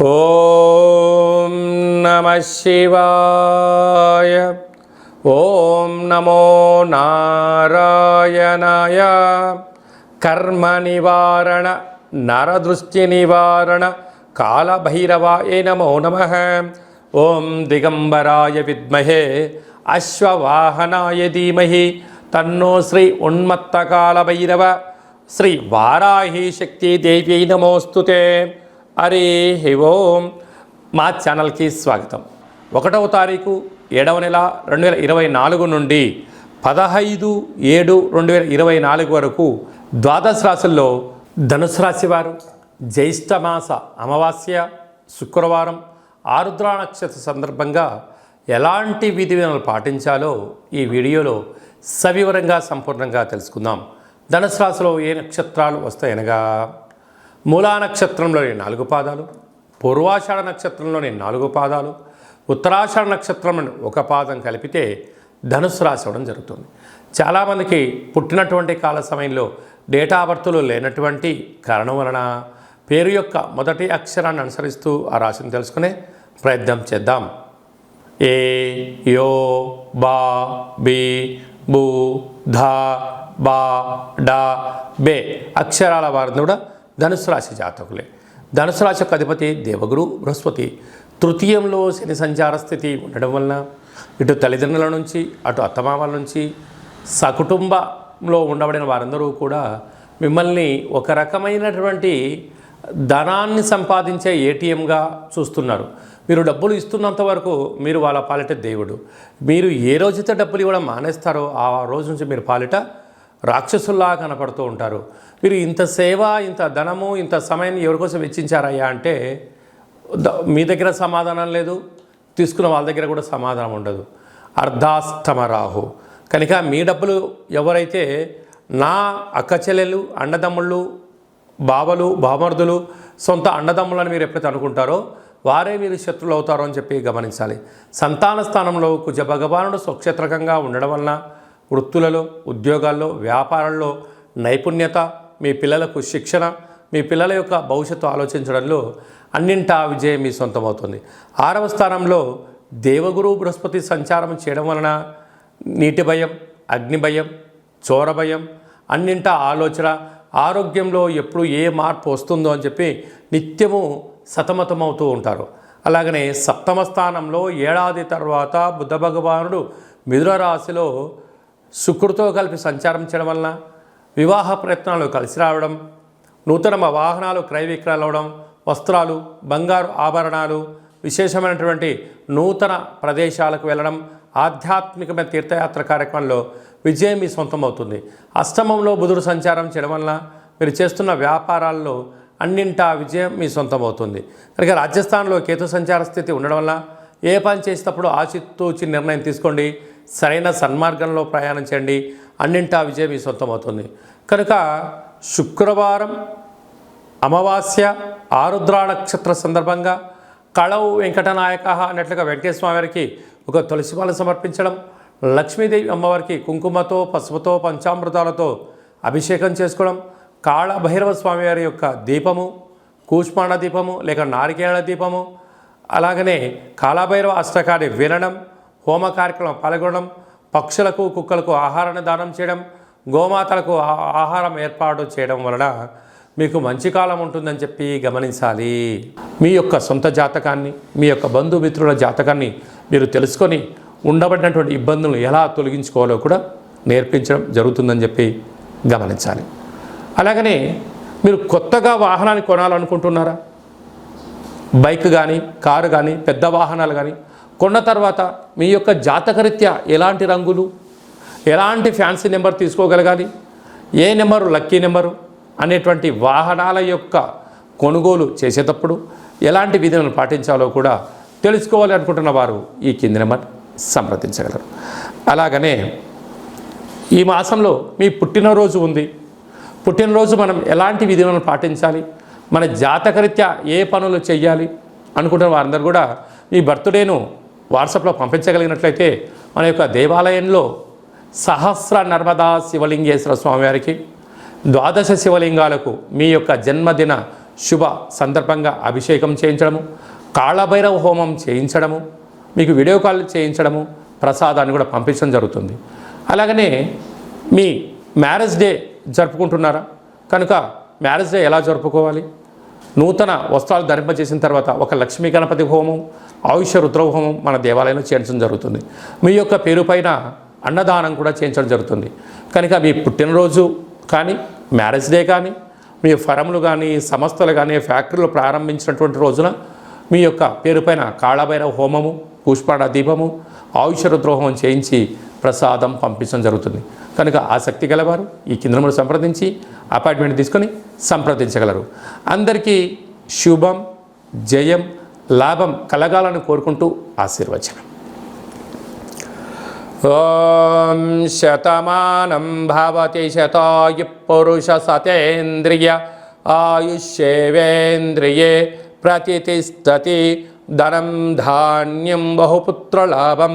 ఓం నమః శివాయ. ఓం నమో నారాయణాయ. కర్మ నివారణ నరదృష్టి నివారణ కాళభైరవాయ నమో నమః. ఓం దిగంబరాయ విద్మహే అశ్వవాహనాయ ధీమహి తన్నో శ్రీ ఉన్మత్త కాళభైరవ శ్రీ వారాహి శక్తి దేవ్యై నమోస్తుతే. హరి ఓం. మా ఛానల్కి స్వాగతం. 1వ తారీఖు 7వ నెల 2024 నుండి 15/7/2024 వరకు ద్వాదశ రాశుల్లో ధనుసు రాశి వారు జ్యేష్ఠమాస అమావాస్య శుక్రవారం ఆరుద్ర నక్షత్ర సందర్భంగా ఎలాంటి విధి విధానాలు పాటించాలో ఈ వీడియోలో సవివరంగా సంపూర్ణంగా తెలుసుకుందాం. ధనుసు రాశిలో ఏ నక్షత్రాలు వస్తాయనగా మూలా నక్షత్రంలోని 4 పాదాలు, పూర్వాషాఢ నక్షత్రంలోని 4 పాదాలు, ఉత్తరాషాఢ నక్షత్రంలోని 1 పాదం కలిపితే ధనుసు రాశి అవ్వడం జరుగుతుంది. చాలామందికి పుట్టినటువంటి కాల సమయంలో డేటా బర్త్లు లేనటువంటి కారణం వలన పేరు యొక్క మొదటి అక్షరాన్ని అనుసరిస్తూ ఆ రాశిని తెలుసుకునే ప్రయత్నం చేద్దాం. ఏ, యో, బా, బి, బు, ధ, బా, డా, బే అక్షరాల వారిని కూడా ధనుసు రాశి జాతకులే. ధనుసు రాశి యొక్క అధిపతి దేవగురు బృహస్పతి. తృతీయంలో శని సంచార స్థితి ఉండడం వలన ఇటు తల్లిదండ్రుల నుంచి అటు అత్తమామల నుంచి సకుటుంబంలో ఉండబడిన వారందరూ కూడా మిమ్మల్ని ఒక రకమైనటువంటి ధనాన్ని సంపాదించే ఏటీఎంగా చూస్తున్నారు. మీరు డబ్బులు ఇస్తున్నంత వరకు మీరు వాళ్ళ పాలిట దేవుడు. మీరు ఏ రోజైతే డబ్బులు ఇవ్వడం మానేస్తారో ఆ రోజు నుంచి మీరు పాలిట రాక్షసుల్లా కనపడుతూ ఉంటారు. మీరు ఇంత సేవ, ఇంత ధనము, ఇంత సమయాన్ని ఎవరికోసం వెచ్చించారయ్యా అంటే మీ దగ్గర సమాధానం లేదు, తీసుకున్న వాళ్ళ దగ్గర కూడా సమాధానం ఉండదు. అర్ధాస్తమ రాహు కనుక మీ డబ్బులు ఎవరైతే నా అక్క చెల్లెలు, అన్నదమ్ముళ్ళు, బావలు, బామర్దులు, సొంత అన్నదమ్ములని మీరు ఎప్పుడైతే అనుకుంటారో వారే మీరు శత్రువులు అవుతారో అని చెప్పి గమనించాలి. సంతాన స్థానంలో కుజ భగవానుడు స్వక్షేత్రకంగా ఉండడం వలన వృత్తులలో, ఉద్యోగాల్లో, వ్యాపారాల్లో నైపుణ్యత, మీ పిల్లలకు శిక్షణ, మీ పిల్లల యొక్క భవిష్యత్తు ఆలోచించడంలో అన్నింటా విజయం మీ సొంతమవుతుంది. 6వ స్థానంలో దేవగురు బృహస్పతి సంచారం చేయడం వలన నీటి భయం, అగ్ని భయం, చోర భయం, అన్నింటా ఆలోచన, ఆరోగ్యంలో ఎప్పుడు ఏ మార్పు వస్తుందో అని చెప్పి నిత్యము సతమతమవుతూ ఉంటారు. అలాగనే 7వ స్థానంలో ఏడాది తర్వాత బుధ భగవానుడు మిథున రాశిలో శుక్రుడితో కలిపి సంచారం చేయడం వలన వివాహ ప్రయత్నాలు కలిసి రావడం, నూతన వాహనాలు క్రయ విక్రయాలు అవడం, వస్త్రాలు, బంగారు ఆభరణాలు, విశేషమైనటువంటి నూతన ప్రదేశాలకు వెళ్ళడం, ఆధ్యాత్మికమైన తీర్థయాత్ర కార్యక్రమంలో విజయం మీ సొంతమవుతుంది. అష్టమంలో బుధుడు సంచారం చేయడం వలన మీరు చేస్తున్న వ్యాపారాల్లో అన్నింటా విజయం మీ సొంతమవుతుంది. కనుక రాజస్థాన్లో కేతు సంచార స్థితి ఉండడం వల్ల ఏ పని చేసేటప్పుడు ఆచితూచి నిర్ణయం తీసుకోండి, సరైన సన్మార్గంలో ప్రయాణం చేయండి, అన్నింటా విజయం మీ సొంతమవుతుంది. కనుక శుక్రవారం అమావాస్య ఆరుద్ర నక్షత్ర సందర్భంగా కళవు వెంకటనాయక అన్నట్లుగా వెంకటేశ్వర స్వామి వారికి ఒక తులసిమాల సమర్పించడం, లక్ష్మీదేవి అమ్మవారికి కుంకుమతో, పసుపుతో, పంచామృతాలతో అభిషేకం చేసుకోవడం, కాళభైరవ స్వామి వారి యొక్క దీపము, కూష్మాండ దీపము లేక నారికేళ దీపము, అలాగనే కాళభైరవ అష్టకాన్ని వినడం, హోమ కార్యక్రమం పాల్గొనడం, పక్షులకు, కుక్కలకు ఆహారాన్ని దానం చేయడం, గోమాతలకు ఆహారం ఏర్పాటు చేయడం వలన మీకు మంచి కాలం ఉంటుందని చెప్పి గమనించాలి. మీ యొక్క సొంత జాతకాన్ని, మీ యొక్క బంధుమిత్రుల జాతకాన్ని మీరు తెలుసుకొని ఉండబడినటువంటి ఇబ్బందులను ఎలా తొలగించుకోవాలో కూడా నేర్పించడం జరుగుతుందని చెప్పి గమనించాలి. అలాగనే మీరు కొత్తగా వాహనాన్ని కొనాలనుకుంటున్నారా? బైక్ కానీ, కారు కానీ, పెద్ద వాహనాలు కానీ కొన్న తర్వాత మీ యొక్క జాతకరీత్యా ఎలాంటి రంగులు, ఎలాంటి ఫ్యాన్సీ నెంబర్ తీసుకోగలగాలి, ఏ నెంబరు లక్కీ నెంబరు అనేటువంటి వాహనాల యొక్క కొనుగోలు చేసేటప్పుడు ఎలాంటి విధులను పాటించాలో కూడా తెలుసుకోవాలి అనుకుంటున్న వారు ఈ కింది నెంబర్ సంప్రదించగలరు. అలాగనే ఈ మాసంలో మీ పుట్టినరోజు ఉంది. పుట్టినరోజు మనం ఎలాంటి విధులను పాటించాలి, మన జాతకరీత్యా ఏ పనులు చేయాలి అనుకుంటున్న వారందరూ కూడా మీ బర్త్డేను వాట్సాప్లో పంపించగలిగినట్లయితే మన యొక్క దేవాలయంలో సహస్ర నర్మదా శివలింగేశ్వర స్వామివారికి 12 శివలింగాలకు మీ యొక్క జన్మదిన శుభ సందర్భంగా అభిషేకం చేయించడము, కాళభైరవ హోమం చేయించడము, మీకు వీడియో కాల్ చేయించడము, ప్రసాదాన్ని కూడా పంపించడం జరుగుతుంది. అలాగనే మీ మ్యారేజ్ డే జరుపుకుంటున్నారా కనుక మ్యారేజ్ డే ఎలా జరుపుకోవాలి? నూతన వస్త్రాలు ధరింపజేసిన తర్వాత ఒక లక్ష్మీ గణపతి హోమం, ఆయుష రుద్ర హోమం మన దేవాలయంలో చేయించడం జరుగుతుంది. మీ యొక్క పేరు పైన అన్నదానం కూడా చేయించడం జరుగుతుంది. కనుక మీ పుట్టినరోజు కానీ, మ్యారేజ్ డే కానీ, మీ ఫరములు కానీ, సంస్థలు కానీ, ఫ్యాక్టరీలు ప్రారంభించినటువంటి రోజున మీ యొక్క పేరు పైన కాళభైరవ హోమము, పుష్పాడ దీపము, ఆయుష రుద్ర హోమం చేయించి ప్రసాదం పంపించడం జరుగుతుంది. కనుక ఆసక్తి గలవారు ఈ కేంద్రంలో సంప్రదించి అపాయింట్మెంట్ తీసుకొని సంప్రదించగలరు. అందరికీ శుభం, జయం, లాభం కలగాలని కోరుకుంటూ ఆశీర్వచనం. ఓం శతమానం భవతి శతాయు పురుష సతేంద్రియ ఆయుష్యేవేంద్రియే ప్రతిష్టతి ధనం ధాన్యం బహుపుత్రలాభం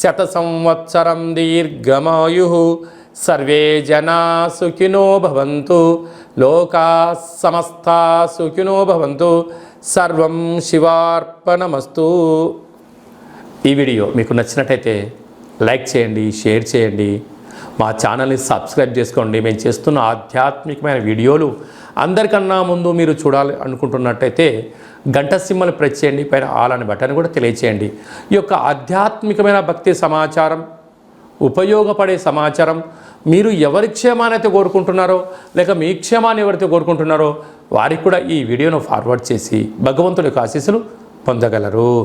శత సంవత్సరం దీర్ఘమాయు సర్వే జనా సుఖినో భవంతు లోకా సమస్తా సుఖినో భవంతు సర్వం శివార్పణమస్తు. ఈ వీడియో మీకు నచ్చినట్టయితే లైక్ చేయండి, షేర్ చేయండి, మా ఛానల్ని సబ్స్క్రైబ్ చేసుకోండి. మేము చేస్తున్న ఆధ్యాత్మికమైన వీడియోలు అందరికన్నా ముందు మీరు చూడాలి అనుకుంటున్నట్టయితే గంట సింబల్ ప్రెస్ చేయండి, పైన ఆల్ అనే బటన్ కూడా తెలియచేయండి. ఈ యొక్క ఆధ్యాత్మికమైన భక్తి సమాచారం, ఉపయోగపడే సమాచారం మీరు ఎవరి క్షేమాన్ని అయితే కోరుకుంటున్నారో లేక మీ క్షేమాన్ని ఎవరైతే కోరుకుంటున్నారో వారికి కూడా ఈ వీడియోను ఫార్వర్డ్ చేసి భగవంతుడి యొక్క ఆశీస్సులు పొందగలరు.